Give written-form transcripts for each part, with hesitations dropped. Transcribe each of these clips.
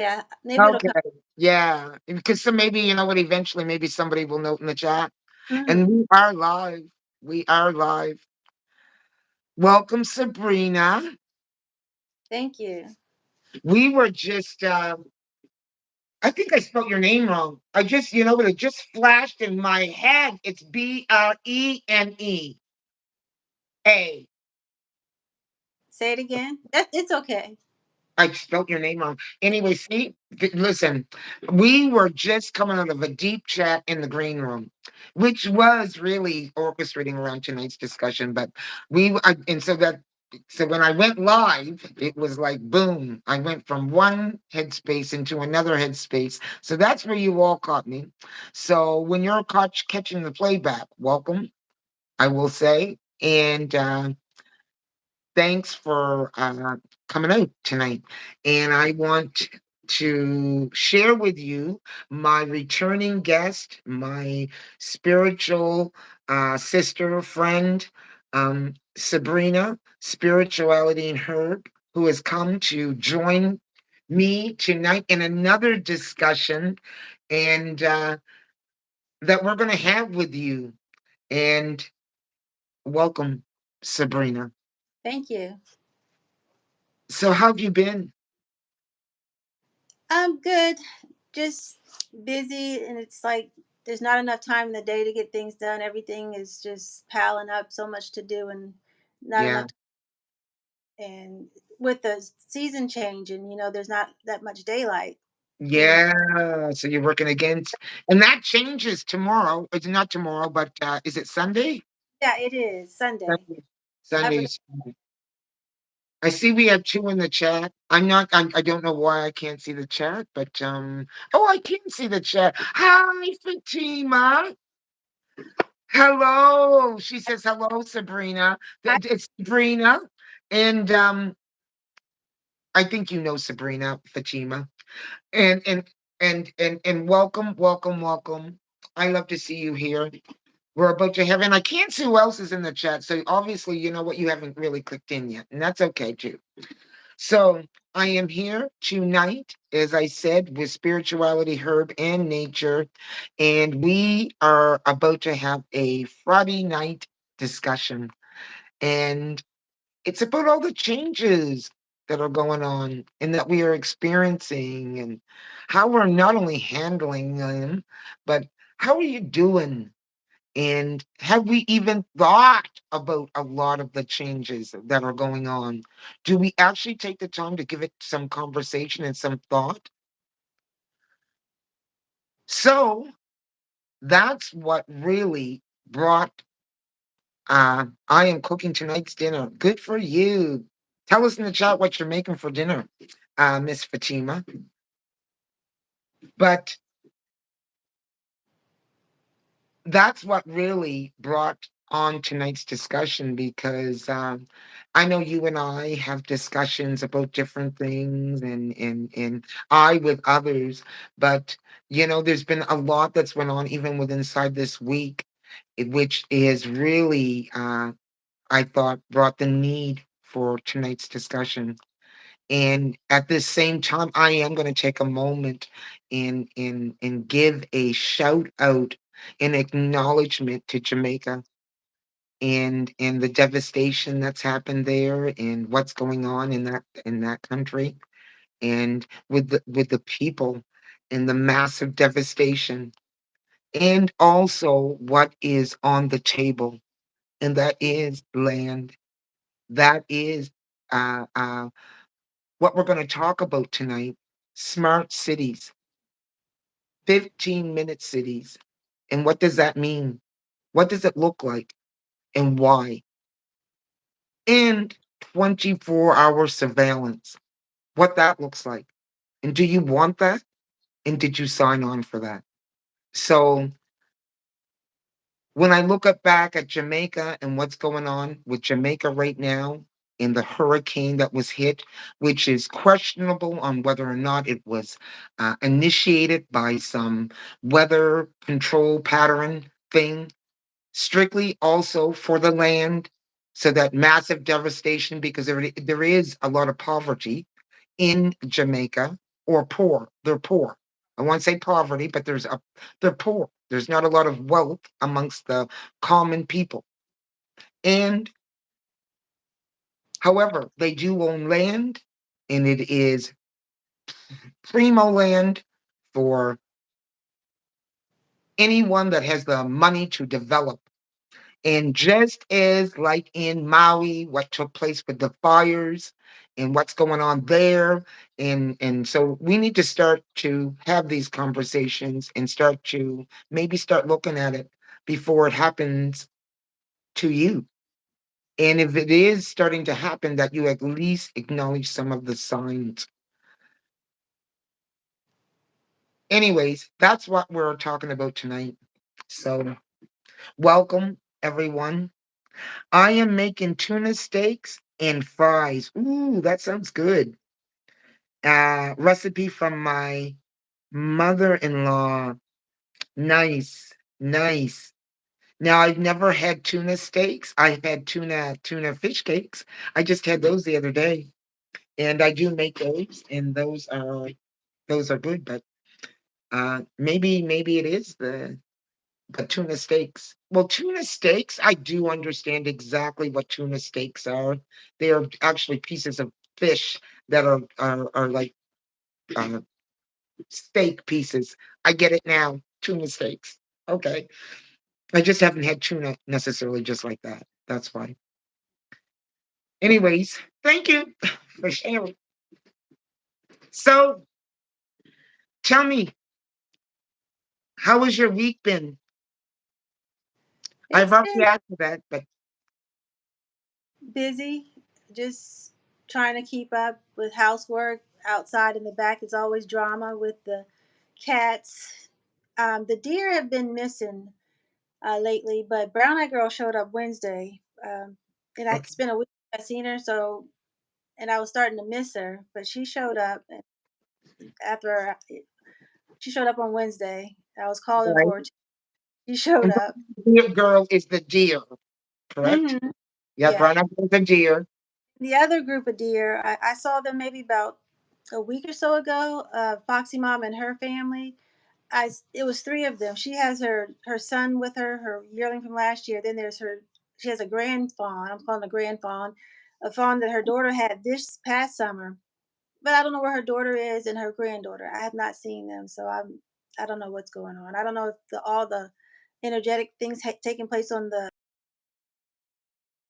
Yeah, maybe it'll Okay. come. Yeah. Because so maybe, you know what, eventually maybe somebody will note in the chat. And Mhm. we are live. We are live. Welcome, Sabrina. Thank you. We were just I think I spelled your name wrong. I just, you know what, it just flashed in my head. It's Brene. Say it again. It's okay. I spelt your name wrong. Anyway, see, listen, we were just coming out of a deep chat in the green room, which was really orchestrating around tonight's discussion. But and so that, so when I went live, it was like boom. I went from one headspace into another headspace. So that's where you all caught me. So when you're catching the playback, welcome, I will say, and thanks for coming out tonight. And I want to share with you my returning guest, my spiritual sister, friend, Sabrina, Spirituality and Herb, who has come to join me tonight in another discussion and that we're going to have with you. And welcome, Sabrina. Thank you. So, how have you been? I'm good. Just busy, and it's like there's not enough time in the day to get things done. Everything is just piling up, so much to do, and not Yeah. enough. And with the season change, and there's not that much daylight. You know. Yeah, so you're working against, and that changes tomorrow. It's not tomorrow, but is it Sunday? Yeah, it is Sunday. Sunday. I forgot. Sundays. I see we have two in the chat. I'm not. I don't know why I can't see the chat, but Oh, I can see the chat. Hi, Fatima. Hello. She says hello, Sabrina. I, It's Sabrina, and I think you know Sabrina, Fatima. And welcome, welcome, welcome. I love to see you here. We're about to have, and I can't see who else is in the chat. So obviously, you know what, you haven't really clicked in yet, and that's okay too. So I am here tonight, as I said, with spirituality, herb, and nature, and we are about to have a Friday night discussion, and it's about all the changes that are going on and that we are experiencing and how we're not only handling them, but how are you doing? And have we even thought about a lot of the changes that are going on? Do we actually take the time to give it some conversation and some thought? So that's what really brought I am cooking tonight's dinner. Good for you. Tell us in the chat what you're making for dinner, Miss Fatima. But that's what really brought on tonight's discussion because I know you and I have discussions about different things and I with others, but you know, there's been a lot that's went on even with inside this week, which is really I thought brought the need for tonight's discussion. And at the same time, I am going to take a moment and give a shout out and acknowledgement to Jamaica and the devastation that's happened there and what's going on in that country and with the people and the massive devastation and also what is on the table, and that is land. That is uh, uh, what we're going to talk about tonight: smart cities, 15-minute cities. And what does that mean? What does it look like and why? And 24-hour surveillance, what that looks like. And do you want that? And did you sign on for that? So when I look back at Jamaica and what's going on with Jamaica right now in the hurricane that was hit, which is questionable on whether or not it was initiated by some weather control pattern thing, strictly also for the land. So that massive devastation, because there is a lot of poverty in Jamaica or poor. They're poor. I won't say poverty, but they're poor. There's not a lot of wealth amongst the common people. And however, they do own land, and it is primo land for anyone that has the money to develop. And just as like in Maui, what took place with the fires and what's going on there, and so we need to start to have these conversations and start to maybe start looking at it before it happens to you. And if it is starting to happen, that you at least acknowledge some of the signs. Anyways, that's what we're talking about tonight. So, welcome everyone. I am making tuna steaks and fries. Ooh, that sounds good. Recipe from my mother-in-law. Nice, nice. Now I've never had tuna steaks. I've had tuna fish cakes. I just had those the other day, and I do make those, and those are good. But maybe it is the tuna steaks. Well, tuna steaks, I do understand exactly what tuna steaks are. They are actually pieces of fish that are like uh, steak pieces. I get it now. Tuna steaks. Okay. I just haven't had tuna necessarily just like that. That's why. Anyways, thank you for sharing. So tell me, how has your week been? I've It's already been asked you that, but busy, just trying to keep up with housework. Outside in the back is always drama with the cats. The deer have been missing lately, but Brown Eyed Girl showed up Wednesday. And it's okay. been a week I've seen her, so and I was starting to miss her, but she showed up after she showed up on Wednesday. I was calling Right. for her. She showed And up. the deer girl is the deer, correct? Hmm. Yeah, Yeah. brown eyed is the deer. The other group of deer, I saw them maybe about a week or so ago. Foxy Mom and her family. It was three of them. She has her son with her, her yearling from last year. Then there's her. She has a grand fawn. I'm calling a grand fawn, a fawn that her daughter had this past summer. But I don't know where her daughter is and her granddaughter. I have not seen them, so I don't know what's going on. I don't know if all the energetic things taking place on the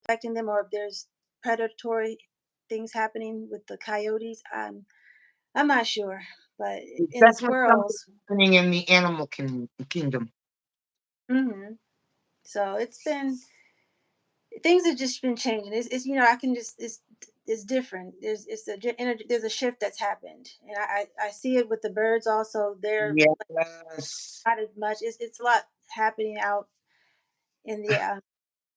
affecting them, or if there's predatory things happening with the coyotes. I'm not sure, but There's in the definitely something squirrels. happening in the animal kingdom. Hmm. So it's been things have just been changing. It's I can just it's different. There's a shift that's happened, and I see it with the birds also. They're Yes. not as much. It's a lot happening out in the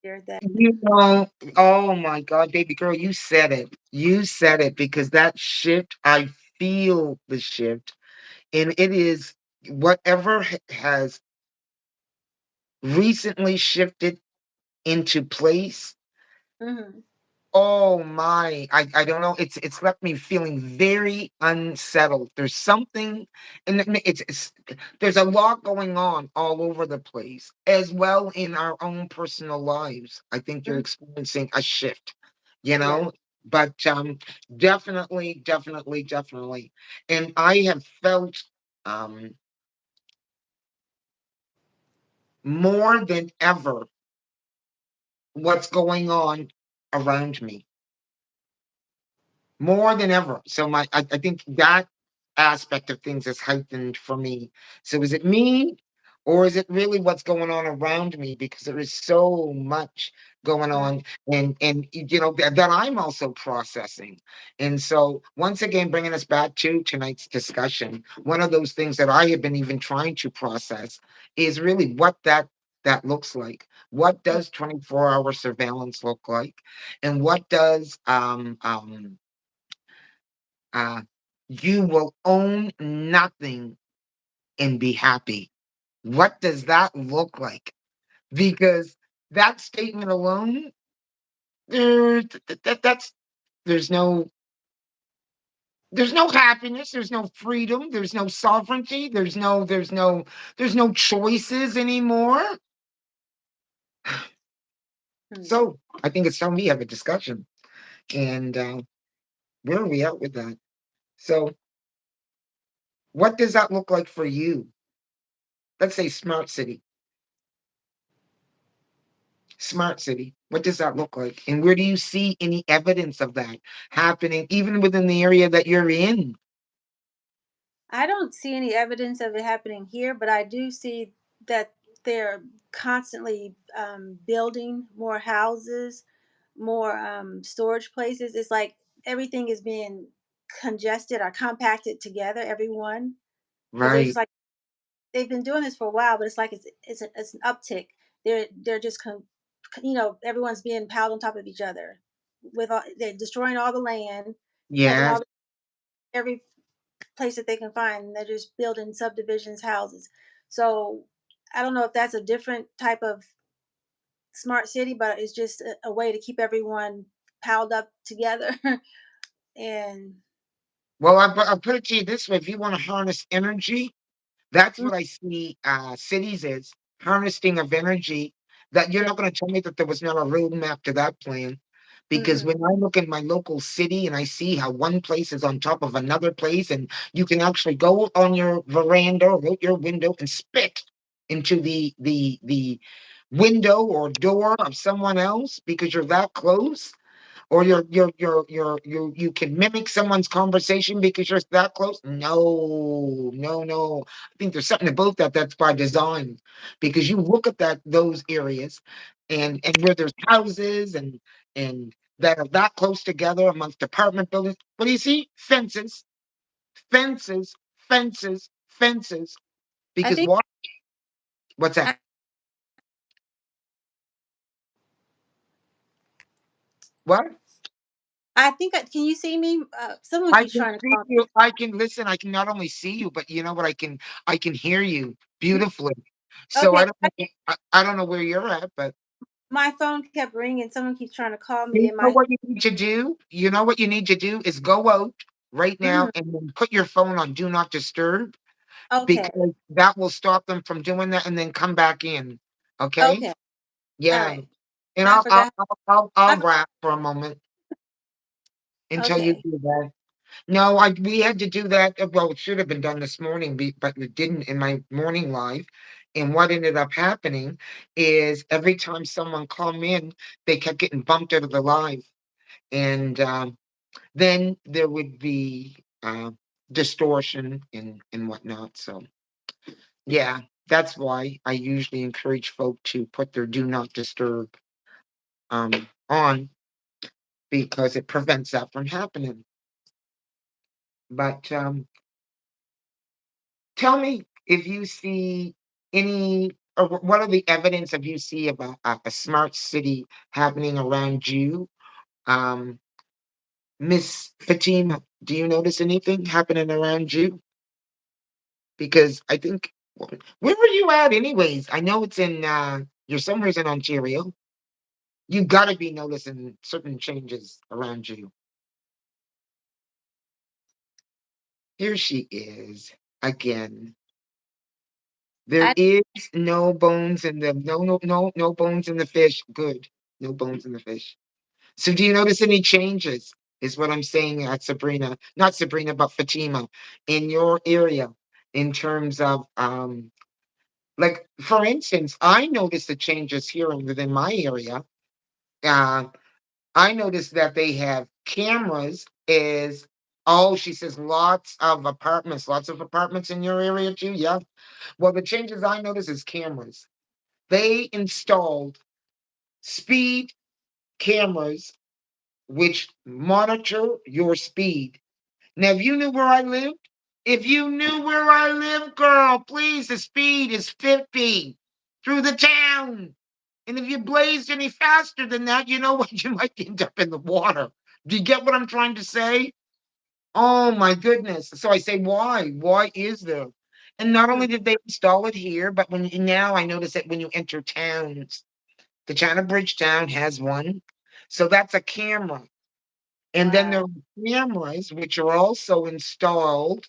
there that. You know, oh my God, baby girl, you said it. You said it because that shift, I feel the shift. And it is whatever has recently shifted into place. Hmm. Oh my, I don't know. It's left me feeling very unsettled. There's something, and it's there's a lot going on all over the place, as well in our own personal lives. I think you're Hmm. experiencing a shift, you Yeah. know. But definitely, definitely, definitely, and I have felt um more than ever what's going on around me more than ever. So I think that aspect of things is heightened for me. So is it me or is it really what's going on around me? Because there is so much going Mm. on and you know that I'm also processing. And so once again, bringing us back to tonight's discussion, one of those things that I have been even trying to process is really what that looks like. What Mm. does 24-hour surveillance look like? And what does uh, you will own nothing and be happy. What does that look like? Because that statement alone, that's there's no There's no happiness, there's no freedom, there's no sovereignty, there's no choices anymore. Hmm. So I think it's time we have a discussion. And where are we at with that? So what does that look like for you? Let's say smart city. Smart city. What does that look like? And where do you see any evidence of that happening, even within the area that you're in? I don't see any evidence of it happening here, but I do see that they're constantly building more houses, more storage places. It's like everything is being congested or compacted together, everyone, because they're just Right. like they've been doing this for a while, but it's like it's an uptick. They're just everyone's being piled on top of each other. They're destroying all the land, taking Yes. all every place that they can find, and they're just building subdivisions, houses. So I don't know if that's a different type of smart city, but it's just a way to keep everyone piled up together. And Well, I'll put it to you this way: if you want to harness energy, that's mm, what I see cities as harnessing of energy. That you're yeah, not going to tell me that there was not a roadmap to that plan. Because when mm-mm, I look at my local city and I see how one place is on top of another place, and you can actually go on your veranda or out your window and spit into the window or door of someone else because you're that close, or you can mimic someone's conversation because you're that close. No, no, no. I think there's something about that that's by design, because you look at those areas, and where there's houses and that are that close together amongst apartment buildings. What do you see? Fences, fences, fences, fences. I Because think what? What's that? I, What? can you see me? Someone I keeps can trying to see call you. I can listen. I can not only see you, but you know what? I can hear you me. beautifully. So Okay, I don't know where you're at, but my phone kept ringing. Someone keeps trying to call me you in know my. what you need to do? You know what you need to do is go out right now Mhm. and then put your phone on do not disturb, Okay, because that will stop them from doing that, and then come back in. Okay? okay, all Yeah. right. And I I'll I'll forgot. I'll, I'll, I I'll for- rap for a moment until you okay. do that. No, we had to do that. Well, it should have been done this morning, but it didn't in my morning live. And what ended up happening is every time someone come in, they kept getting bumped out of the live, and then there would be distortion and whatnot. So yeah, that's why I usually encourage folk to put their do not disturb on, because it prevents that from happening. But tell me if you see any, or what are the evidence of you see about a smart city happening around you? Um, Miss Fatima, do you notice anything happening around you? Because I think, where were you at anyways? I know it's in, you're somewhere in Ontario. You got to be noticing certain changes around you. Here she is again. There I is no bones in the no bones in the fish. Good. No bones in the fish. So do you notice any changes? Is what I'm saying at Sabrina, not Sabrina, but Fatima, in your area, in terms of like for instance, I noticed the changes here within my area. Uh I noticed that they have cameras is oh, she says lots of apartments in your area too. Yeah. Well, the changes I noticed is cameras. They installed speed cameras which monitor your speed. Now, if you knew where I live, girl, please, the speed is 50 through the town. And if you blazed any faster than that, you know what? You might end up in the water. Do you get what I'm trying to say? Oh my goodness. So I say, why? Why is there? And not only mm, did they install it here, but now I notice that when you enter towns, the China Bridge town has one. So that's a camera. And then there Wow. are cameras which are also installed.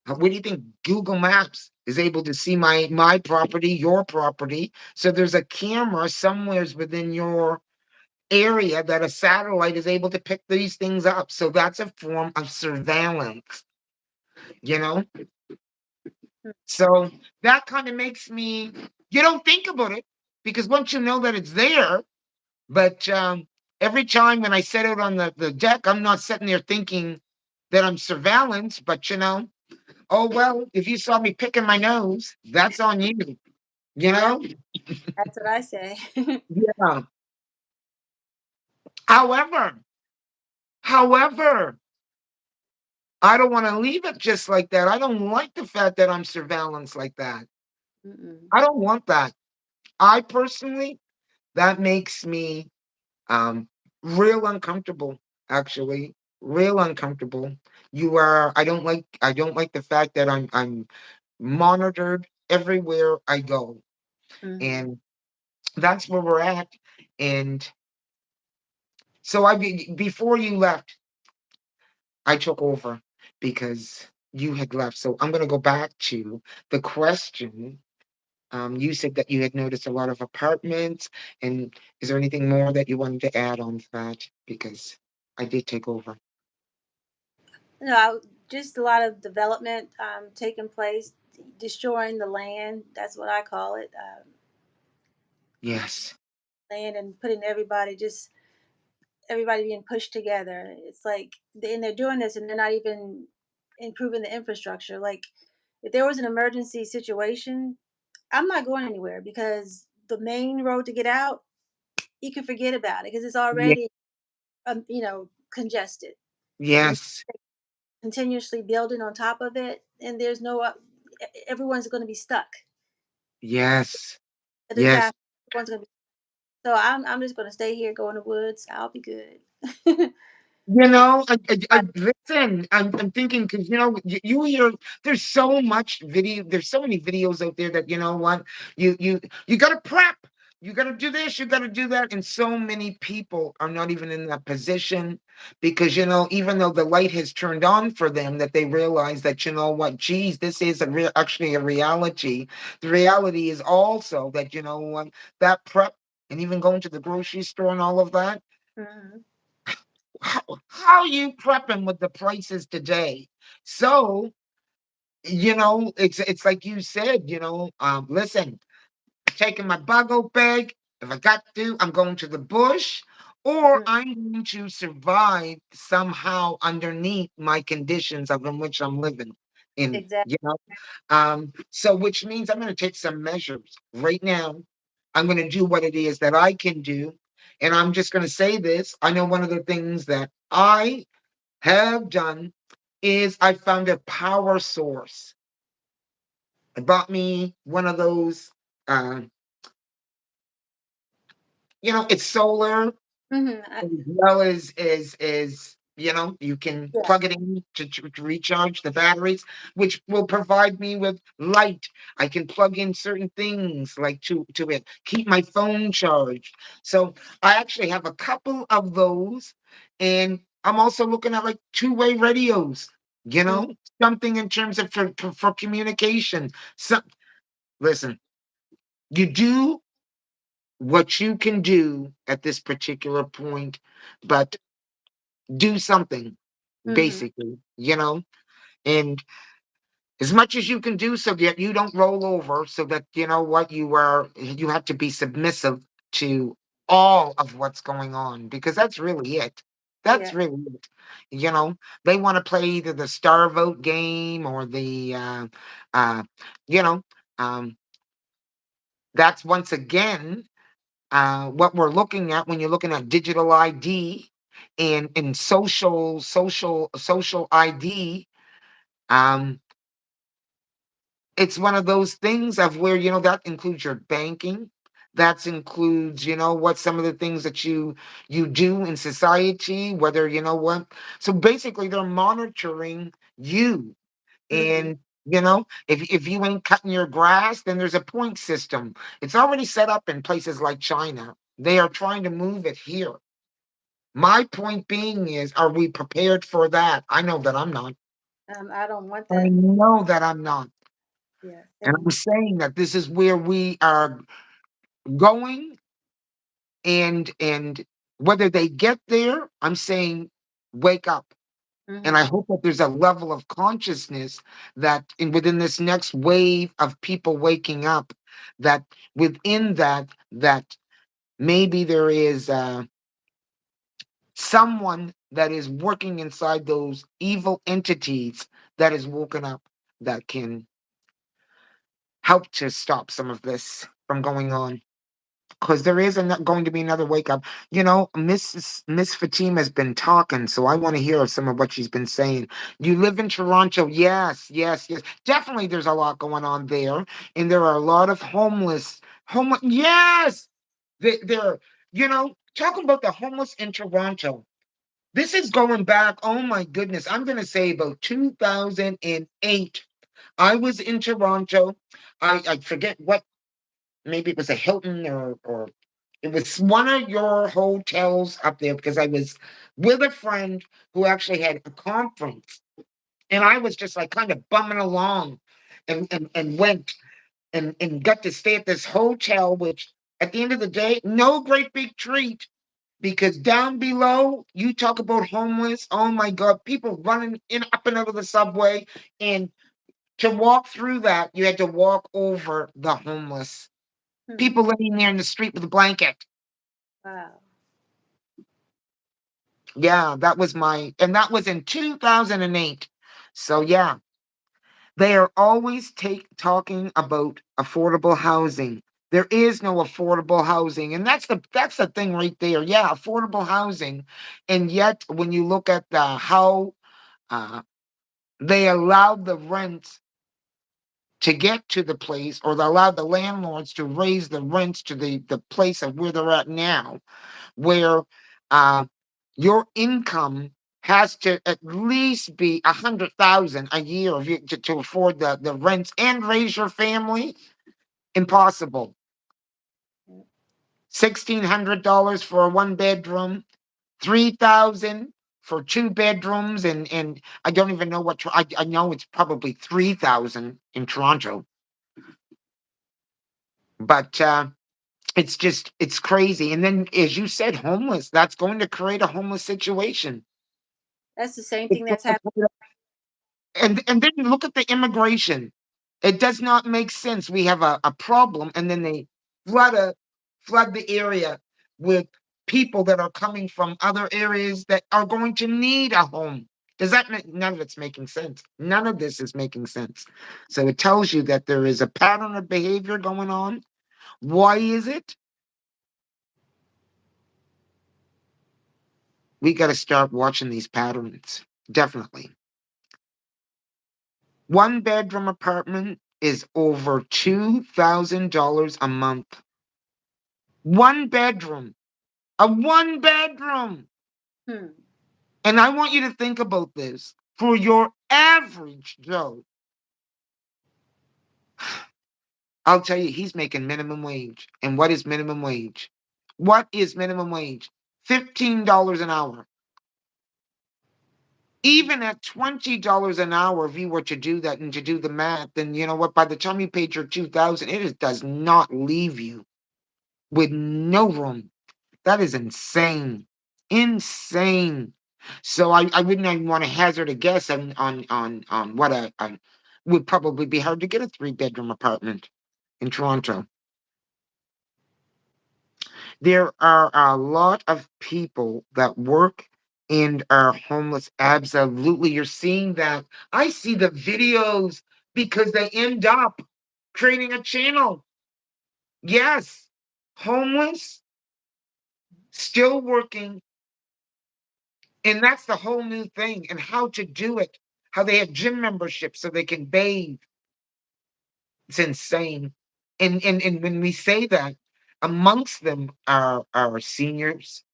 What do you think? Google Maps is able to see my property, your property. So there's a camera somewheres within your area that a satellite is able to pick these things up. So that's a form of surveillance, you know? Mm. So that kind of makes me, you don't think about it because once you know that it's there, but every time when I set out on the deck, I'm not sitting there thinking that I'm surveillance, but oh, well, if you saw me picking my nose, that's on you, you Yeah, know? that's what I say. Yeah. However, however, I don't want to leave it just like that. I don't like the fact that I'm surveillance like that. Mm-mm. I don't want that. I personally, that makes me um real uncomfortable, actually. Real uncomfortable. I don't like the fact that I'm monitored everywhere I go. Mm-hmm. And that's where we're at. And so before you left, I took over because you had left. So I'm going to go back to the question. You said that you had noticed a lot of apartments. And is there anything more that you wanted to add on to that? Because I did take over. No, just a lot of development taking place, destroying the land. That's what I call it. Yes. Land and putting everybody being pushed together. It's like, and they're doing this and they're not even improving the infrastructure. Like, if there was an emergency situation, I'm not going anywhere because the main road to get out, you can forget about it because it's Ye- already, congested. And Yes. continuously building on top of it, and there's no, everyone's going to be stuck. Yes. A Yes. disaster. Everyone's going to be. So I'm just going to stay here, go in the woods. I'll be good. Listen. I'm thinking because you hear there's so many videos out there that you know what you got to prep, you got to do this, you got to do that, and so many people are not even in that position because even though the light has turned on for them, that they realize that what, geez, this is actually a reality. The reality is also that what, that prep and even going to the grocery store and all of that. Hmm. How you prepping with the prices today? So, it's like you said, listen, taking my buggle bag. If I got to, I'm going to the bush, or I'm going to survive somehow underneath my conditions of in which I'm living in, Exactly. So which means I'm going to take some measures right now. I'm going to do what it is that I can do. And I'm just going to say this. I know one of the things that I have done is I found a power source. I bought me one of those, uh, it's solar Hmm. as well as you can Yeah. plug it in to recharge the batteries, which will provide me with light. I can plug in certain things like to it, keep my phone charged. So I actually have a couple of those, and I'm also looking at like two-way radios, Mm. something in terms of for communication. So listen, you do what you can do at this particular point, but do something, Mhm. basically, and as much as you can do so that you don't roll over, so that what you have to be submissive to all of what's going on, because that's really it. That's Yeah. really it. You know, they want to play either the star vote game or the uh you know, um that's once again what we're looking at when you're looking at digital ID and social ID. Um, it's one of those things of where that includes your banking. That includes what some of the things that you do in society. Whether what. So basically, they're monitoring you. Mhm. And if you ain't cutting your grass, then there's a point system. It's already set up in places like China. They are trying to move it here. My point being is, are we prepared for that? I know that I'm not. I don't want I that. know that I'm not. Yeah, And same I'm here. saying that this is where we are going, and whether they get there, I'm saying wake up. And I Hmm. hope that there's a level of consciousness that within this next wave of people waking up, that within that maybe there is someone that is working inside those evil entities that is woken up, that can help to stop some of this from going on. Because there is going to be another wake up. Miss Fatima has been talking, so I want to hear some of what she's been saying. You live in Toronto? Yes, yes, yes. Definitely, there's a lot going on there, and there are a lot of homeless. Yes, they're talking about the homeless in Toronto. This is going back. Oh my goodness, I'm going to say about 2008. I was in Toronto. I forget what, maybe it was a Hilton, or it was one of your hotels up there, because I was with a friend who actually had a conference, and I was just like kind of bumming along, and went and got to stay at this hotel, which at the end of the day, no great big treat, because down below, you talk about homeless. Oh my God, people running in up and out of the subway, and to walk through that, you had to walk over the homeless Hmm. people living there in the street with a blanket. Wow. Yeah, and that was in 2008. So yeah, they are always talking about affordable housing. There is no affordable housing, and that's the thing right there. Yeah, affordable housing, and yet when you look at how uh, they allowed the rent to get to the place, or they allowed the landlords to raise the rents to the place of where they're at now, where uh, your income has to at least be 100,000 a year of to afford the rents and raise your family. Yeah. Impossible. Yeah. $1,600 for a one bedroom, 3,000 for two bedrooms, and I don't even know what I know it's probably 3,000 in Toronto, but it's crazy. And then, as you said, homeless. That's going to create a homeless situation. That's the same It's thing going that's to happening. create and then you look at the immigration. It does not make sense. We have a problem, and then they flood a flood the area with people that are coming from other areas that are going to need a home. Does that make none of it's making sense? None of this is making sense. So it tells you that there is a pattern of behavior going on. Why is it? We got to start watching these patterns. Definitely. One bedroom apartment is over $2,000 a month. One bedroom, a one bedroom. Hmm. And I want you to think about this. For your average Joe, I'll tell you, he's making minimum wage. And what is minimum wage? What is minimum wage? $15 an hour. Even at $20 an hour, if you were to do that and to do the math, then you know what? By the time you paid your 2,000, does not leave you with no room. That is insane. Insane. So I wouldn't even want to hazard a guess on what a would probably be hard to get a three-bedroom apartment in Toronto. There are a lot of people that work and are homeless. Absolutely. You're seeing that. I see the videos because they end up creating a channel. Yes. Homeless, still working. And that's the whole new thing, and how to do it. How they have gym memberships so they can bathe. It's insane. And when we say that, amongst them are seniors.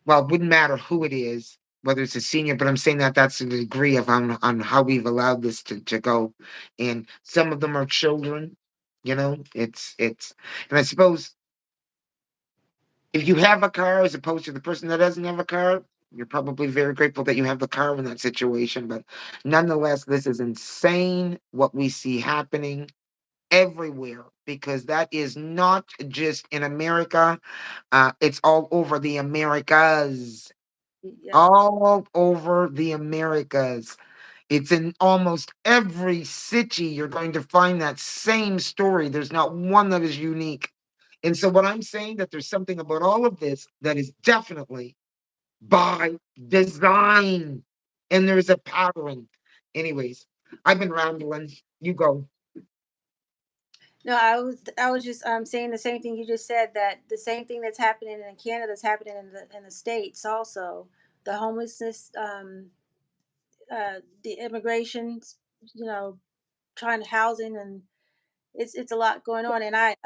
Well, it wouldn't matter who it is, whether it's a senior, but I'm saying that that's the degree of on how we've allowed this to go. And some of them are children. It's and I suppose If you have a car as opposed to the person that doesn't have a car, you're probably very grateful that you have the car in that situation. But nonetheless, this is insane what we see happening everywhere because that is not just in America, it's all over the Americas. Yeah. All over the Americas. It's in almost every city. You're going to find that same story. There's not one that is unique. And so, what I'm saying that there's something about all of this that is definitely by design, and there's a pattern. Anyways, I've been rambling. You go. No, I was just saying the same thing you just said, that the same thing that's happening in Canada is happening in the states also. The homelessness, the immigration, you know, trying to housing, and it's a lot going on. And I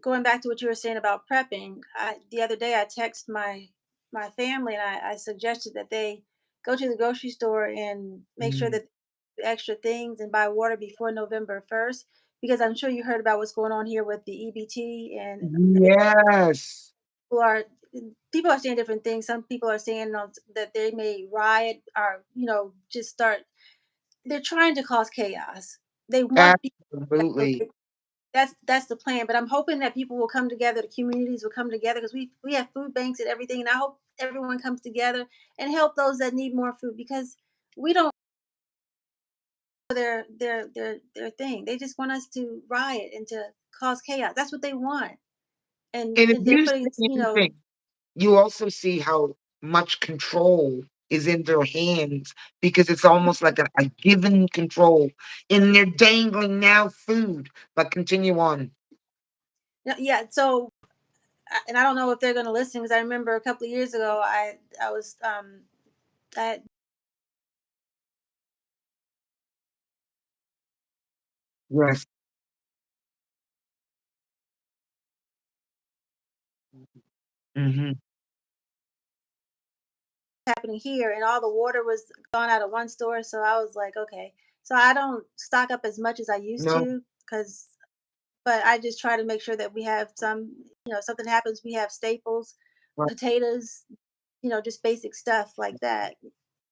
going back to what you were saying about prepping, the other day I texted my family, and I suggested that they go to the grocery store and make sure Mm. that extra things and buy water before November 1st, because I'm sure you heard about what's going on here with the EBT, and Yes. people are people are saying different things. Some people are saying that they may riot, or just start. They're trying to cause chaos. They want people. Absolutely. That's the plan. But I'm hoping that people will come together. The communities will come together, because we have food banks and everything. And I hope everyone comes together and help those that need more food, because we don't their thing. They just want us to riot and to cause chaos. That's what they want. And And if they're you putting, see anything, you also see how much control is in their hands because it's almost like a given control and they're dangling now food. But continue on. yeah. So and I don't know if they're going to listen, because I remember a couple of years ago I was I Yes. Hmm. happening here, and all the water was gone out of one store. So I was like, okay. So I don't stock up as much as I used No. to, because but I just try to make sure that we have some, something happens, we have staples, Right. potatoes, just basic stuff like that.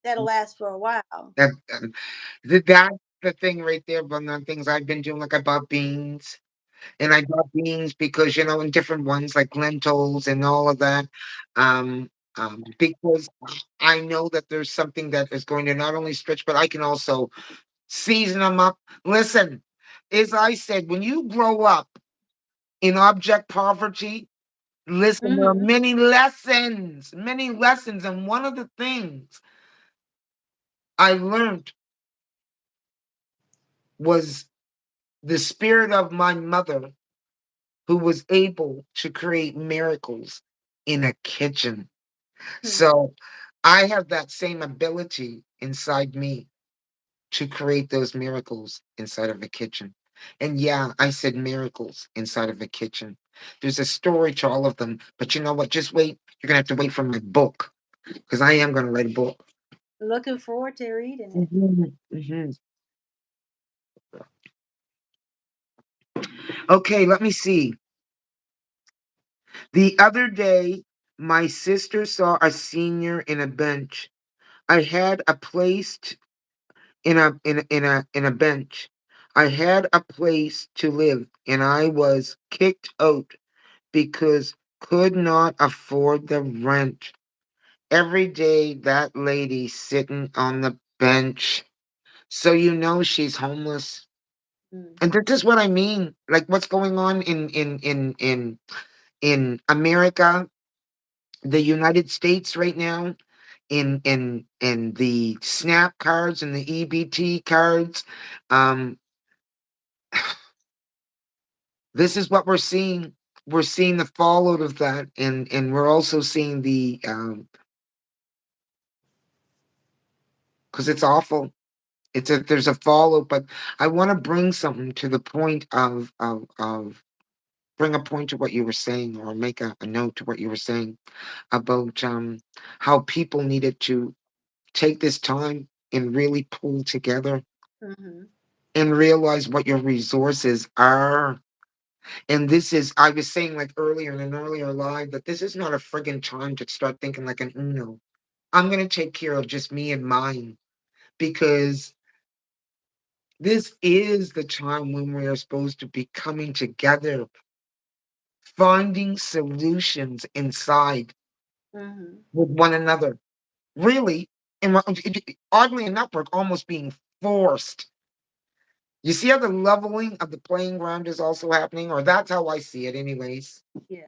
That'll last for a while. That, that's the thing right there. One of the things I've been doing, like I bought beans. And I bought beans because, in different ones like lentils and all of that. Um, because I know that there's something that is going to not only stretch, but I can also season them up. Listen, as I said, when you grow up in abject poverty, listen, there are Hmm. many lessons. And one of the things I learned was the spirit of my mother, who was able to create miracles in a kitchen. So I have that same ability inside me to create those miracles inside of a kitchen. And yeah, I said miracles inside of a kitchen. There's a story to all of them, but you know what? Just wait. You're gonna have to wait for my book because I am gonna write a book. Looking forward to reading it. Mhm, mhm. Okay, let me see. The other day, my sister saw a senior in a bench. I had a placed in a bench. I had a place to live and I was kicked out because could not afford the rent. Every day that lady sitting on the bench. So she's homeless. Mm. And this is what I mean. Like what's going on in America, the United States right now, in the SNAP cards and the EBT cards. Um, this is what we're seeing. We're seeing the fallout of that, and we're also seeing the because it's awful. There's a fallout, but I want to bring something to the point of bring a point to what you were saying, or make a note to what you were saying about how people needed to take this time and really pull together Hmm. and realize what your resources are. And this is, I was saying like earlier in an earlier live, that this is not a friggin' time to start thinking like an Uno. I'm going to take care of just me and mine, because this is the time when we are supposed to be coming together, finding solutions inside Mhm. with one another. Really, and oddly enough, we're almost being forced. You see how the leveling of the playing ground is also happening, or that's how I see it, anyways. Yeah.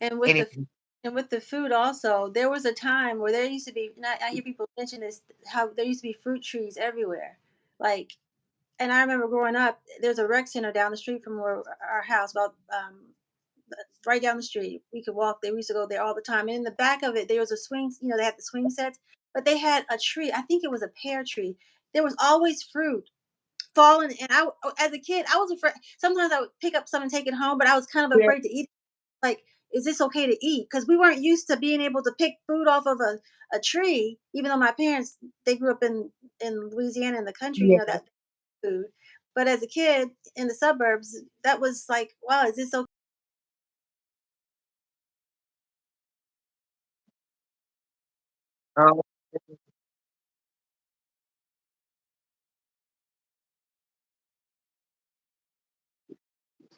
And with the Anyway, and with the food also, there was a time where there used to be, and I hear people mention this, how there used to be fruit trees everywhere. Like, and I remember growing up, there's a rec center down the street from where our house, about right down the street. We could walk there. We used to go there all the time. And in the back of it, there was a swing. They had the swing sets, but they had a tree. I think it was a pear tree. There was always fruit falling, and as a kid, I was afraid. Sometimes I would pick up some and take it home, but I was kind of yeah, afraid to eat. Like, is this okay to eat? Because we weren't used to being able to pick food off of a tree. Even though my parents, they grew up in Louisiana in the country, yeah. that food. But as a kid in the suburbs, that was like, wow, is this okay? Oh,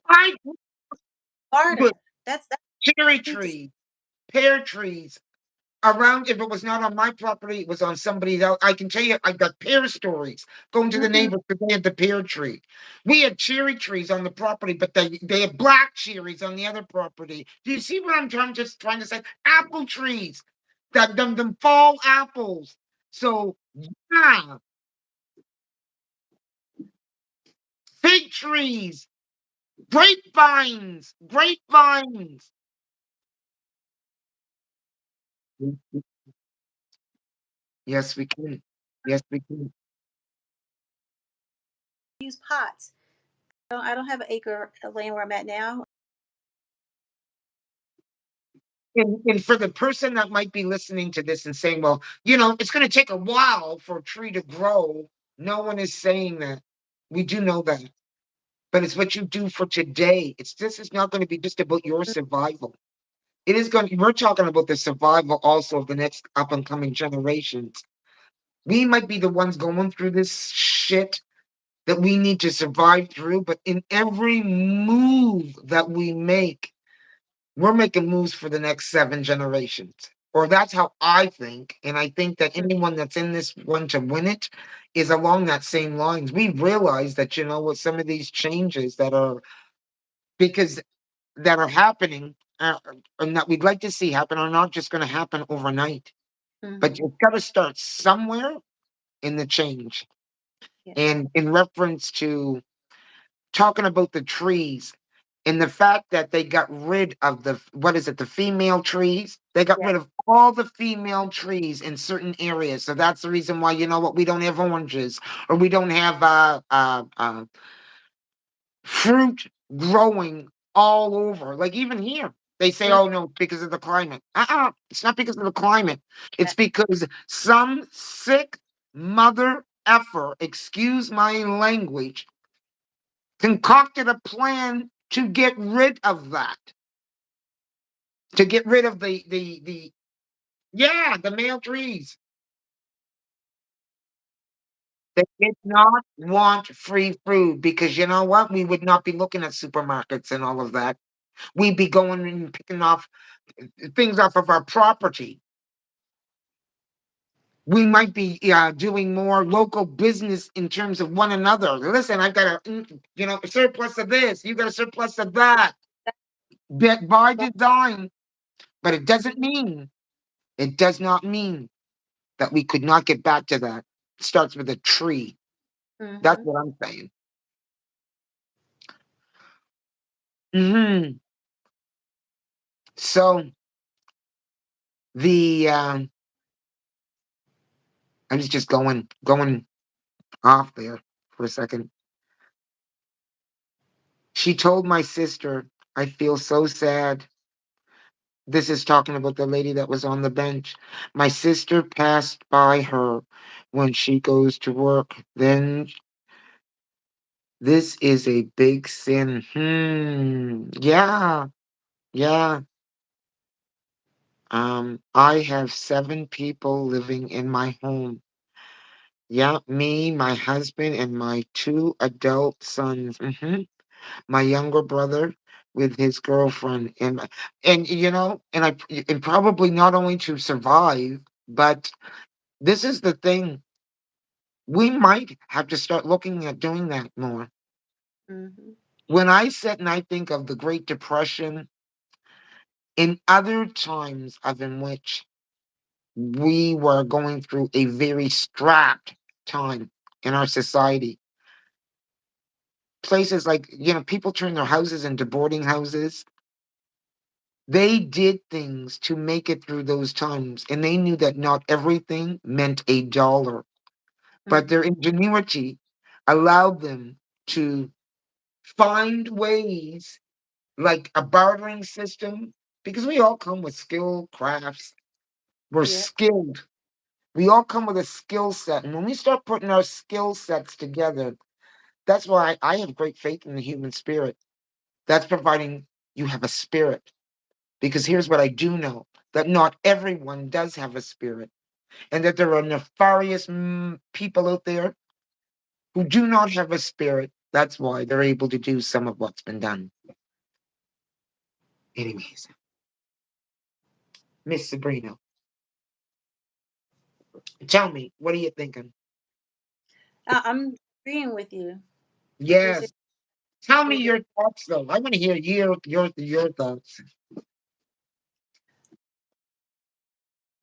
I Garden. put That's cherry need to. trees, pear trees around. If it was not on my property, it was on somebody else. I can tell you, I got pear stories going to the Mhm. neighbors because they had the pear tree. We had cherry trees on the property, but they had black cherries on the other property. Do you see what I'm just trying to say? Apple trees, that them fall apples. So yeah, fig trees, grapevines. Yes, we can. Yes, we can. Use pots. I don't have an acre of land where I'm at now. And for the person that might be listening to this and saying, well, it's going to take a while for a tree to grow. No one is saying that. We do know that. But it's what you do for today. This is not going to be just about your survival. It is going, we're talking about the survival also of the next up and coming generations. We might be the ones going through this shit that we need to survive through, but in every move that we make, we're making moves for the next 7 generations. Or that's how I think. And I think that Mm, anyone that's in this one to win it is along that same lines. We realize that, what some of these changes that are, because that are happening, and that we'd like to see happen, are not just going to happen overnight. But mhm. it's got to start somewhere in the change. Yeah. And in reference to talking about the trees, and the fact that they got rid of the, what is it, the female trees, they got Yeah. rid of all the female trees in certain areas. So that's the reason why, we don't have oranges, or we don't have fruit growing all over. Like even here, they say, Mm, oh no, it's because of the climate. It's not because of the climate. yeah. It's because some sick mother effer, excuse my language, concocted a plan to get rid of that, to get rid of the yeah, the male trees. They did not want free food, because you know what? We would not be looking at supermarkets and all of that. We'd be going and picking off things off of our property. We might be doing more local business in terms of one another. Listen, I've got a surplus of this. You got a surplus of that. That by But design, but mhm, it does not mean that we could not get back to that. It starts with a tree. That's mhm. what I'm saying. Hmm. So the I was just going off there for a second. She told my sister, I feel so sad. This is talking about the lady that was on the bench. My sister passed by her when she goes to work. This is a big sin. Yeah. Yeah. I have 7 people living in my home. Yeah, me, my husband, and my 2 adult sons. My younger brother with his girlfriend, and and probably not only to survive, but this is the thing. We might have to start looking at doing that more. Mhm. When I sit and I think of the Great Depression in other times of in which we were going through a very strapped time in our society. Places like, people turn their houses into boarding houses. They did things to make it through those times, and they knew that not everything meant a dollar, but their Mhm. ingenuity allowed them to find ways, like a bartering system, because we all come with skill crafts. We're Yeah. skilled. We all come with a skill set. And when we start putting our skill sets together, that's why I have great faith in the human spirit. That's providing you have a spirit. Because here's what I do know, that not everyone does have a spirit, and that there are nefarious people out there who do not have a spirit. That's why they're able to do some of what's been done. Anyways, Miss Sabrina, tell me, what are you thinking? I'm agreeing with you. What you're saying. Yes. Tell me With your thoughts, though. I want to hear your thoughts.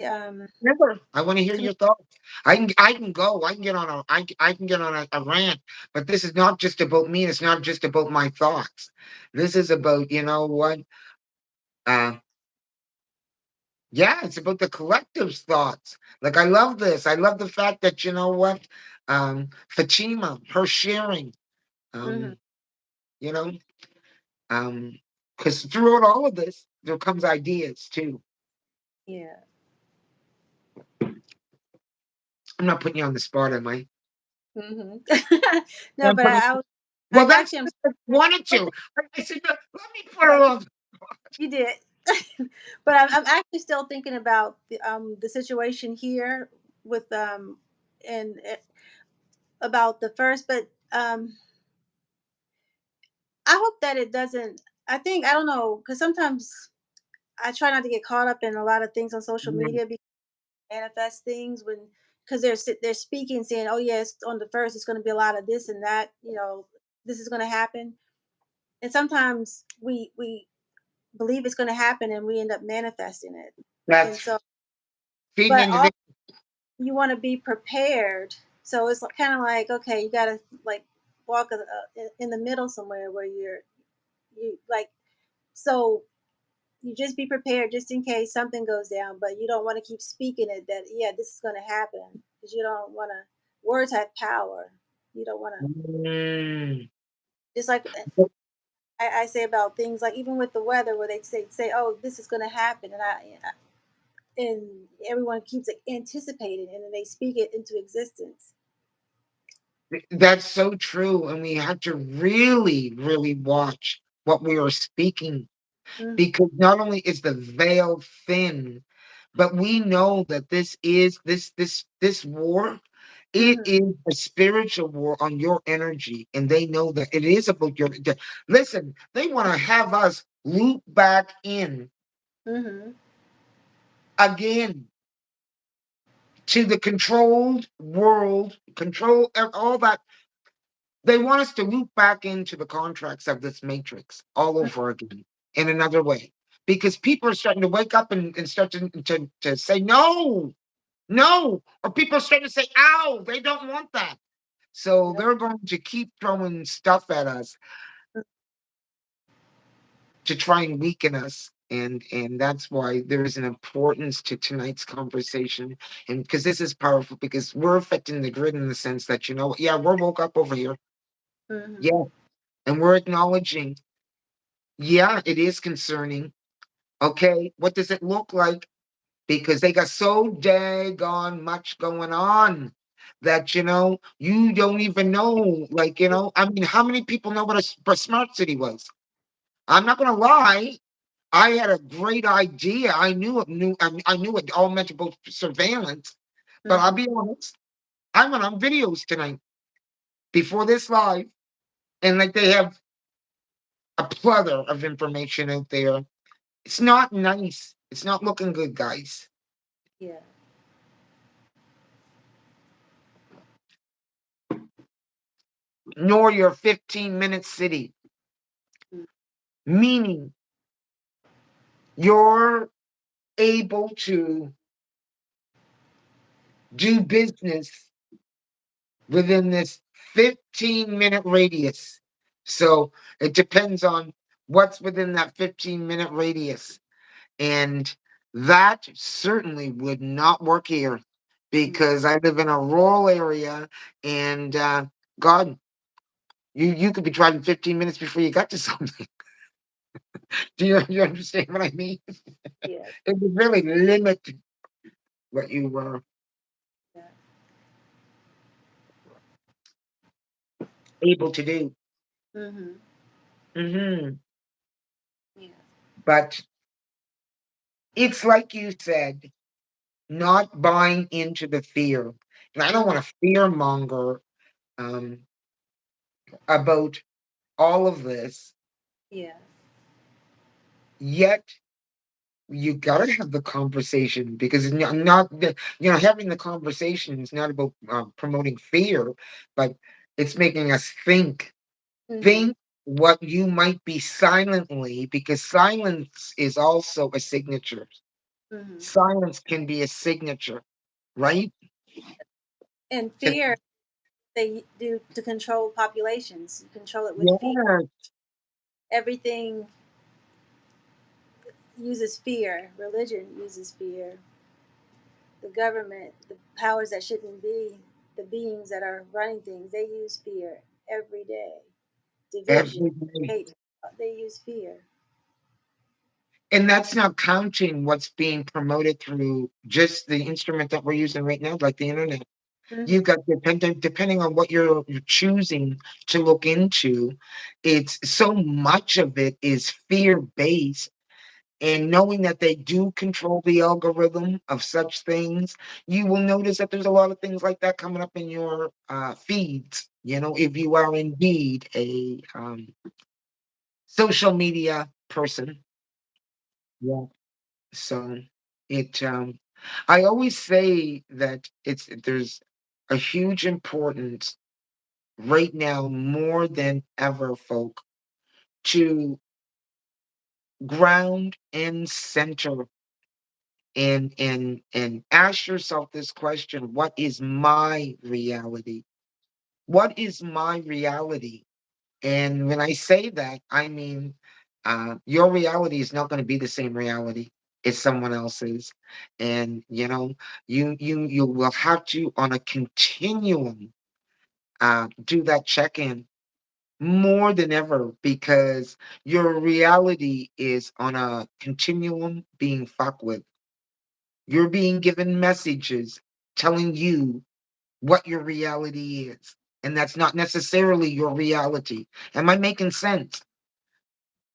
um. Remember, I want to hear To me, your thoughts. I can go. I can get on I can get on a rant, but this is not just about me. It's not just about my thoughts. This is about, you know what? Uh, yeah, it's about the collective's thoughts. Like, I love this. I love the fact that, you know what? Fatima, her sharing. hmm Um, you know, because throughout all of this, there comes ideas too. yeah. I'm not putting you on the spot, am I? hmm no, I'm but putting I Well, that's actually am I wanted still to. thinking, I said, let me put her yeah, on. you did. But I'm actually still thinking about the situation here with and about the first, but I hope that it doesn't. I think I don't know because sometimes I try not to get caught up in a lot of things on social Mm, media because manifest things when because they're speaking saying, oh yes, on the first it's going to be a lot of this and that, this is going to happen, and sometimes we believe it's going to happen and we end up manifesting it, and that's so feeding but into all this. you want to be prepared. So it's kind of like, okay, you got to like walk in the middle somewhere where you like, so you just be prepared just in case something goes down, but you don't want to keep speaking it that yeah, this is going to happen because you don't want to. Words have power. You don't want to Mm. just like I say about things like even with the weather where they say oh this is going to happen and everyone keeps anticipating and then they speak it into existence. That's so true. And we have to really, really watch what we are speaking, Mm-hmm. because not only is the veil thin, but we know that this war, it Mm-hmm. is a spiritual war on your energy, and they know that it is about listen, they want to have us loop back in Mm-hmm. again to the controlled world, control all that. They want us to loop back into the contracts of this matrix all over again in another way, because people are starting to wake up and start to say no, no, or people are starting to say, ow, they don't want that. So Yep. they're going to keep throwing stuff at us to try and weaken us. And that's why there is an importance to tonight's conversation. And because this is powerful, because we're affecting the grid in the sense that, yeah, we're woke up over here. Mm-hmm. Yeah. And we're acknowledging, yeah, it is concerning. Okay, what does it look like? Because they got so daggone much going on. that, you don't even know. Like, I mean, how many people know what a smart city was? I'm not gonna lie. I had a great idea. I knew it all meant about surveillance, but I'll Mm-hmm. be honest. I went on videos tonight before this live, and like they have a plethora of information out there. It's not nice. It's not looking good, guys. Yeah. Nor your 15-minute city, Mm. meaning you're able to do business within this 15-minute radius. So it depends on what's within that 15-minute radius. And that certainly would not work here Mm. because I live in a rural area and God, you could be driving 15 minutes before you got to something. Do you understand what I mean? Yeah. It would really limit what you were Yeah. able to do. Mm-hmm. Hmm. Yeah. But it's like you said, not buying into the fear. And I don't Mm-hmm. want to fear monger um, about all of this. Yeah. Yet you gotta have the conversation because it's not having the conversation is not about promoting fear, but it's making us Mm-hmm. think what you might be silently, because silence is also a signature. Mm-hmm. Silence can be a signature, right? And To- fear they do to control populations. You control it with fear. yeah, Everything uses fear. Religion uses fear. The government, the powers that shouldn't be, the beings that are running things, they use fear every day. Division, every day. hate, they use fear. And that's not counting what's being promoted through just the instrument that we're using right now, like the internet. You've Mm-hmm. got depending on what you're choosing to look into, it's so much of it is fear based. And knowing that they do control the algorithm of such things, you will notice that there's a lot of things like that coming up in your feeds. If you are indeed a social media person. Yeah. So it I always say that there's a huge importance right now more than ever, folk, to ground and center and ask yourself this question: what is my reality? What is my reality? And when I say that, I mean your reality is not going to be the same reality as someone else's, and you will have to on a continuum do that check-in more than ever because your reality is on a continuum being fucked with. You're being given messages telling you what your reality is, and that's not necessarily your reality. Am I making sense?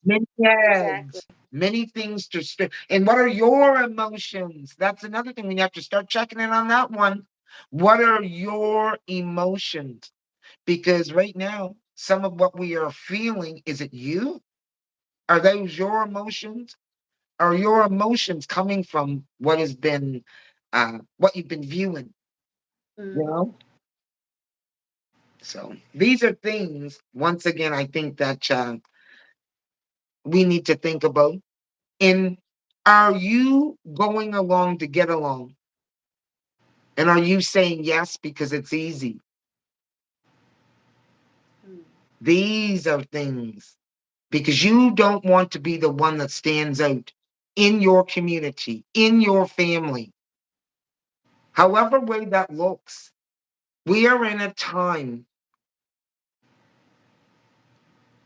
Many Exactly. ads, many things to and what are your emotions? That's another thing we have to start checking in on that one. What are your emotions? Because right now, some of what we are feeling, is it you? Are those your emotions? Are your emotions coming from what has been, what you've been viewing? You Mm-hmm. know. So these are things. Once again, I think that we need to think about. And are you going along to get along? And are you saying yes because it's easy? Mm-hmm. These are things because you don't want to be the one that stands out in your community, in your family, however way that looks. We are in a time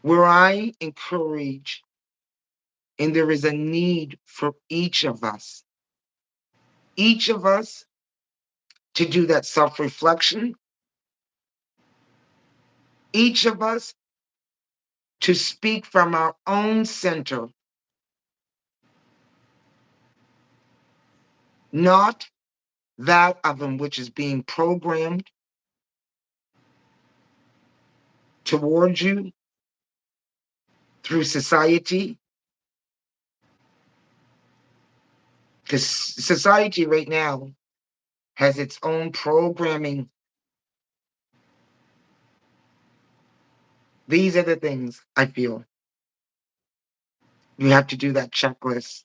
where I encourage, and there is a need for each of us to do that self reflection, each of us to speak from our own center, not that of them which is being programmed towards you through society. Because society right now has its own programming. These are the things I feel you have to do that checklist.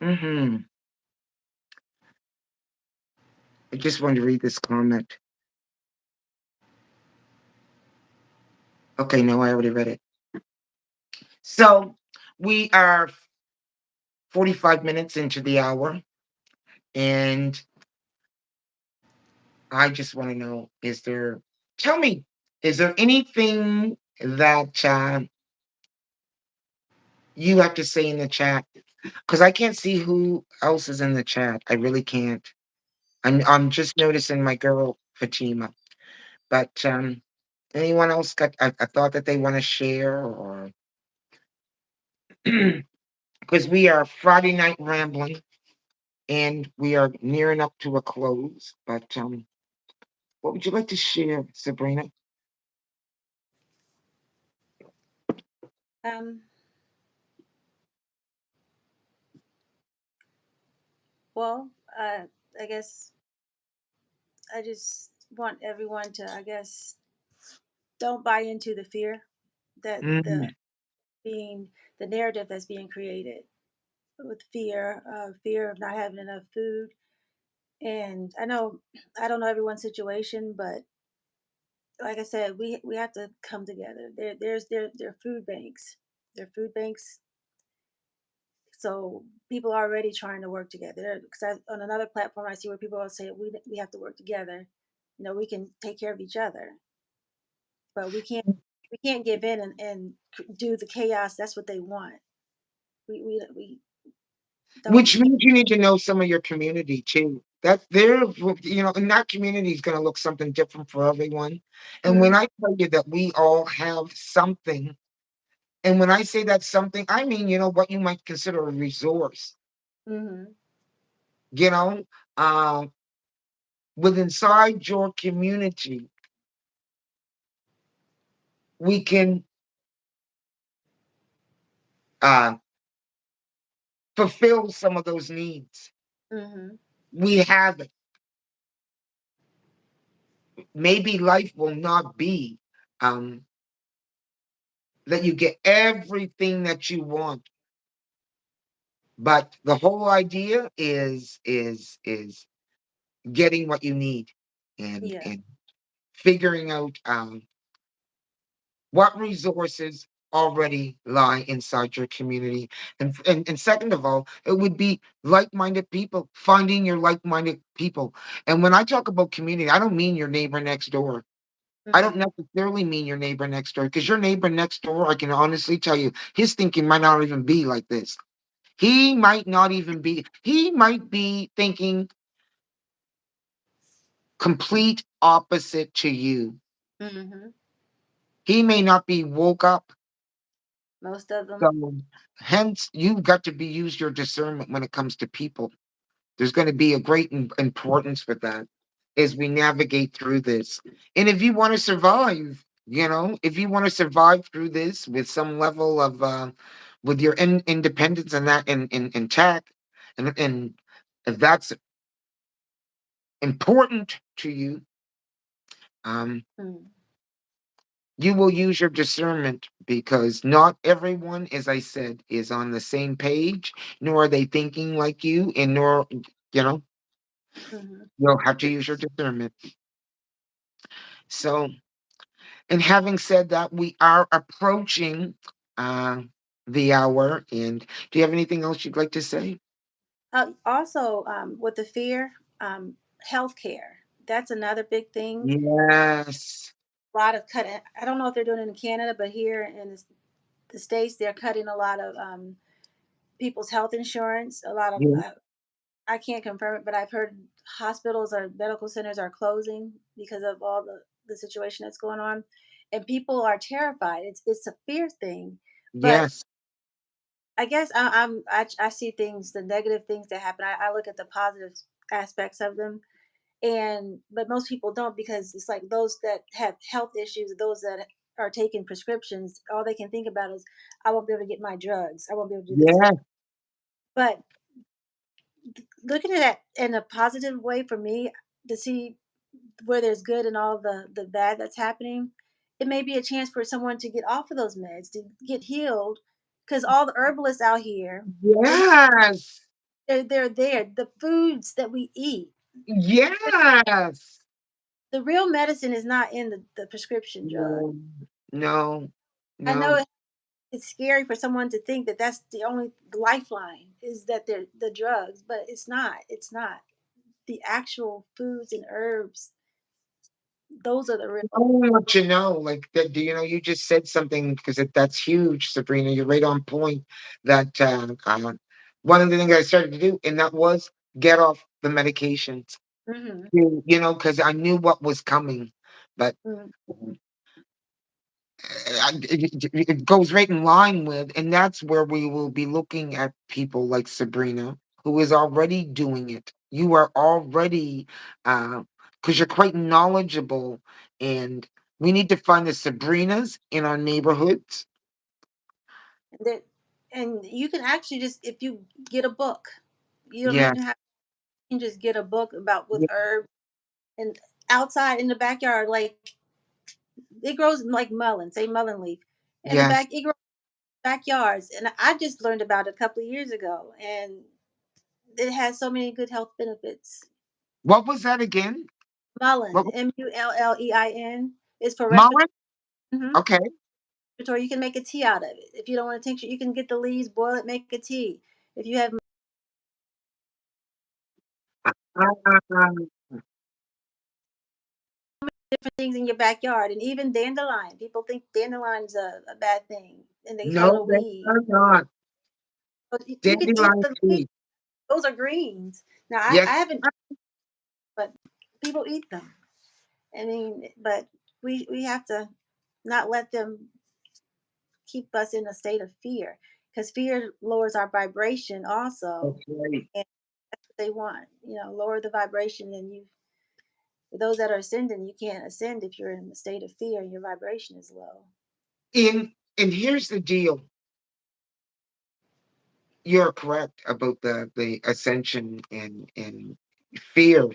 Hmm. I just wanted to read this comment. Okay, no, I already read it. So we are 45 minutes into the hour, and I just want to know, tell me, is there anything that you have to say in the chat? Because I can't see who else is in the chat. I really can't. I'm just noticing my girl Fatima. But anyone else got a thought that they want to share, or because we are Friday night rambling and we are nearing up to a close. But what would you like to share, Sabrina? Um, well, I guess I just want everyone to, I guess, don't buy into the fear that the Mm, being the narrative that's being created with fear, fear of not having enough food. And I don't know everyone's situation, but like I said, we have to come together. There are food banks. There are food banks. So people are already trying to work together. Because on another platform, I see where people are saying we have to work together. You know, we can take care of each other, but we can't give in and do the chaos. That's what they want. We don't. which means you need to know some of your community too. That there, and that community is going to look something different for everyone. And when Mm-hmm, I tell you that we all have something, and when I say that something, I mean, what you might consider a resource, mm-hmm, you know, uh, with inside your community, we can uh, fulfill some of those needs. mm-hmm. We have it. Maybe life will not be um, that you get everything that you want, but the whole idea is getting what you need and Yeah. and figuring out what resources already lie inside your community. And second of all, it would be like-minded people, finding your like-minded people. And when I talk about community, I don't mean your neighbor next door. I don't Mm-hmm, necessarily mean your neighbor next door, because your neighbor next door, I can honestly tell you, his thinking might not even be like this. He might be thinking complete opposite to you. mm-hmm. He may not be woke up. Most of them. So hence, you've got to use your discernment when it comes to people. There's going to be a great importance with that as we navigate through this. And if you want to survive, if you want to survive through this with some level of, with your independence and that intact, and if that's important to you, um, Mm, you will use your discernment, because not everyone, as I said, is on the same page, nor are they thinking like you, and nor, you know, mm-hmm. you'll have to use your discernment. So, and having said that, we are approaching uh, the hour. And do you have anything else you'd like to say? Also, with the fear, healthcare. That's another big thing. Yes. A lot of cutting. I don't know if they're doing it in Canada, but here in the states, they're cutting a lot of. people's health insurance. A lot of Yeah. I can't confirm it, but I've heard hospitals or medical centers are closing because of all the situation that's going on, and people are terrified. It's a fear thing, but Yes. I guess I see things, the negative things that happen. I look at the positive aspects of them, and but most people don't because it's like those that have health issues, those that are taking prescriptions, all they can think about is I won't be able to get my drugs. I won't be able to do this. Yeah. But looking at that in a positive way for me to see where there's good and all the bad that's happening, it may be a chance for someone to get off of those meds, to get healed, because all the herbalists out here, they Yes. they're there. The foods that we eat, Yes. the real medicine is not in the prescription drug. No. No. I know No. it's scary for someone to think that that's the only lifeline is that they're the drugs, but it's not. It's not. The actual foods and herbs, those are the real. I want you know, like that. Do you know? You just said something because that's huge, Sabrina. You're right on point. That one of the things I started to do, and that was get off the medications. Mhm, You know, because I knew what was coming, but mhm. it goes right in line with, and that's where we will be looking at people like Sabrina, who is already doing it. You are already, because you're quite knowledgeable, and we need to find the Sabrinas in our neighborhoods. That and you can actually just if you get a book, you don't Yes, even have you can just get a book about with ye- herbs and outside in the backyard, like it grows like mullein, say mullein leaf. In the yes. back it grows in backyards. And I just learned about it a couple of years ago and it has so many good health benefits. What was that again? Mullein, What was mullein, is for respiratory. Mullen? Mhm. Okay. Respiratory, you can make a tea out of it. If you don't want to tincture, you can get the leaves, boil it, make a tea. If you have Um, different things in your backyard, and even dandelion. People think dandelion's a bad thing, and they call it no, a they weed. are not. But you can eat Dandelion the leaves. tea. Those are greens. Now, I Yes. haven't, but people eat them. I mean, but we have to not let them keep us in a state of fear, because fear lowers our vibration also, That's right. and they want lower the vibration, and you for those that are ascending, you can't ascend if you're in a state of fear and your vibration is low. And here's the deal. You're correct about the ascension and fear.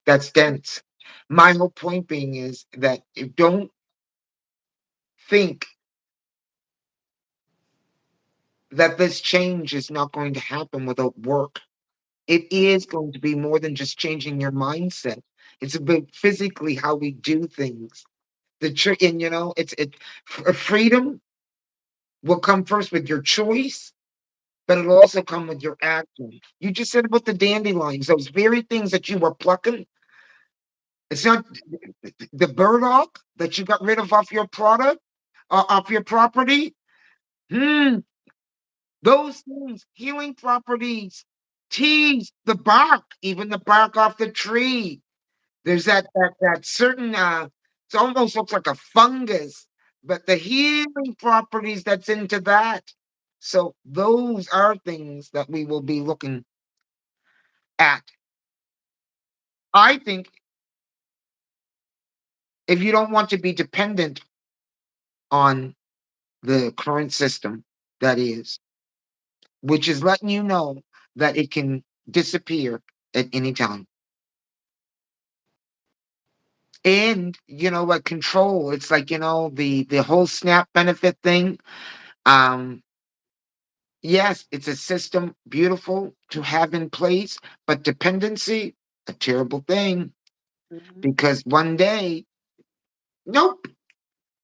That's dense. My whole point being is that you don't think that this change is not going to happen without work. It is going to be more than just changing your mindset. It's about physically how we do things. And freedom will come first with your choice, but it'll also come with your action. You just said about the dandelions, those very things that you were plucking. It's not the burdock that you got rid of off your product, off your property. Hmm, those things, healing properties, teas, the bark, even the bark off the tree. There's that certain. It almost looks like a fungus, but the healing properties that's into that. So those are things that we will be looking at. I think if you don't want to be dependent on the current system that is, which is letting you know that it can disappear at any time. And like control, it's like the whole SNAP benefit thing. Um, yes, it's a system beautiful to have in place, but dependency, a terrible thing Hmm. because one day, nope.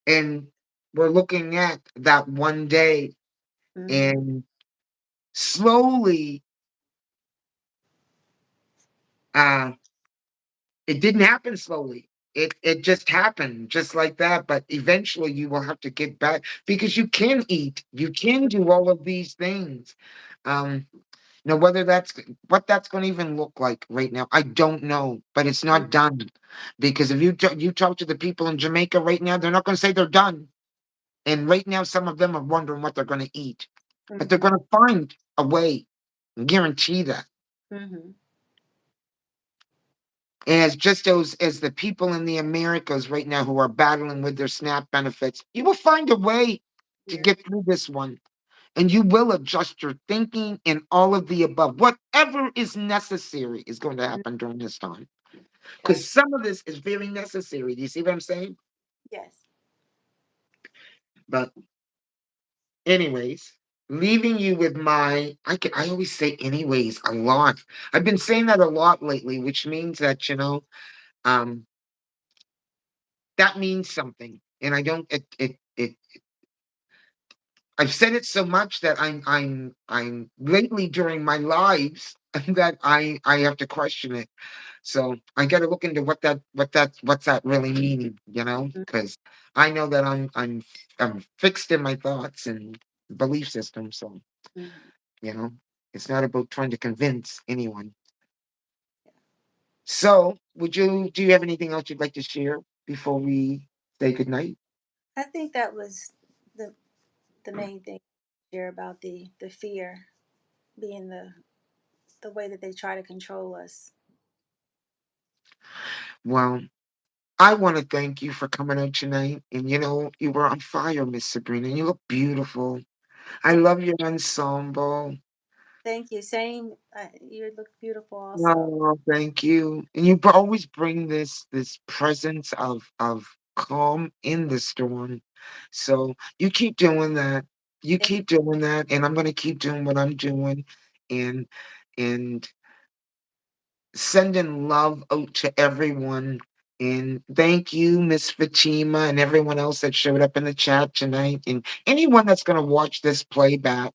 And we're looking at that one day, Hmm. and slowly, uh, it didn't happen slowly. it just happened just like that. But eventually you will have to get back because you can eat, you can do all of these things. Um, now whether that's what that's going to even look like right now, I don't know, but it's Mhm. not done because if you talk to the people in Jamaica right now, they're not going to say they're done. And right now, some of them are wondering what they're going to eat, but they're Mhm. going to find a way. I guarantee that. Mhm. As just as the people in the Americas right now who are battling with their SNAP benefits, you will find a way to Here. get through this one. And you will adjust your thinking and all of the above. Whatever is necessary is going to Mm. happen during this time. Got Because some of this is very necessary. Do you see what I'm saying? yes. But anyways, leaving you with I always say anyways a lot. I've been saying that a lot lately, which means that, um, that means something. And I don't it I've said it so much that I'm lately during my lives that I have to question it. So I got to look into what's that really meaning, Mm. because I know that I'm fixed in my thoughts and belief system. So Mhm. you know, it's not about trying to convince anyone. So do you have anything else you'd like to share before we say goodnight? I think that was the the main thing here about the fear being the way that they try to control us. Well, I want to thank you for coming out tonight. And you were on fire, Miss Sabrina. You look beautiful. I Th- love your ensemble. Thank you. Same. You look beautiful also. Oh, thank you. And you always bring this presence of calm in the storm. So you keep doing that. You Thank keep doing that, and I'm gonna keep doing what I'm doing, and and sending love out to everyone. And thank you, Miss Fatima, and everyone else that showed up in the chat tonight, and anyone that's gonna watch this playback.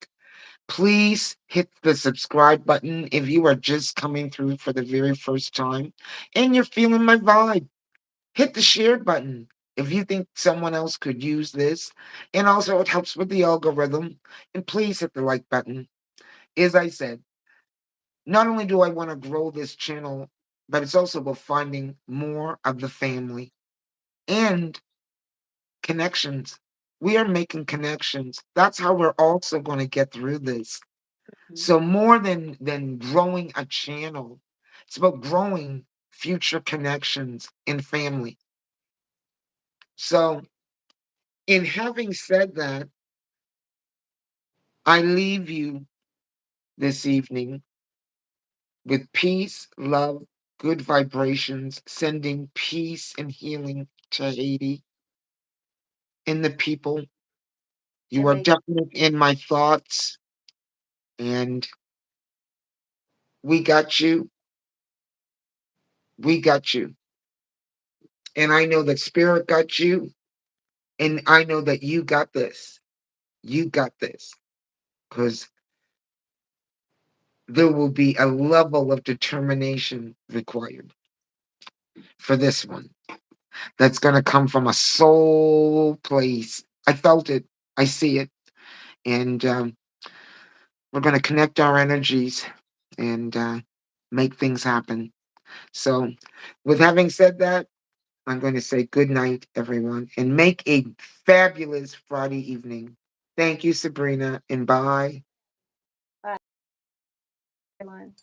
Please hit the subscribe button if you are just coming through for the very first time and you're feeling my vibe. Hit the share button if you think someone else could use this. And also, it helps with the algorithm. And please hit the like button. As I said, not only do I want to grow this channel, but it's also about finding more of the family and connections. We are making connections. That's how we're also going to get through this. you. So more than growing a channel, it's about growing future connections in family. So in having said that, I leave you this evening with peace, love, good vibrations, sending peace and healing to Haiti and the people. You are Jamaica. definitely in my thoughts, and we got you. We got you. And I know that spirit got you, and I know that you got this. You got this. Because there will be a level of determination required for this one that's going to come from a soul place. I felt it. I see it. And we're going to connect our energies and make things happen. So, with having said that, I'm going to say good night, everyone, and make a fabulous Friday evening. Thank you, Sabrina, and bye. Bye, everyone.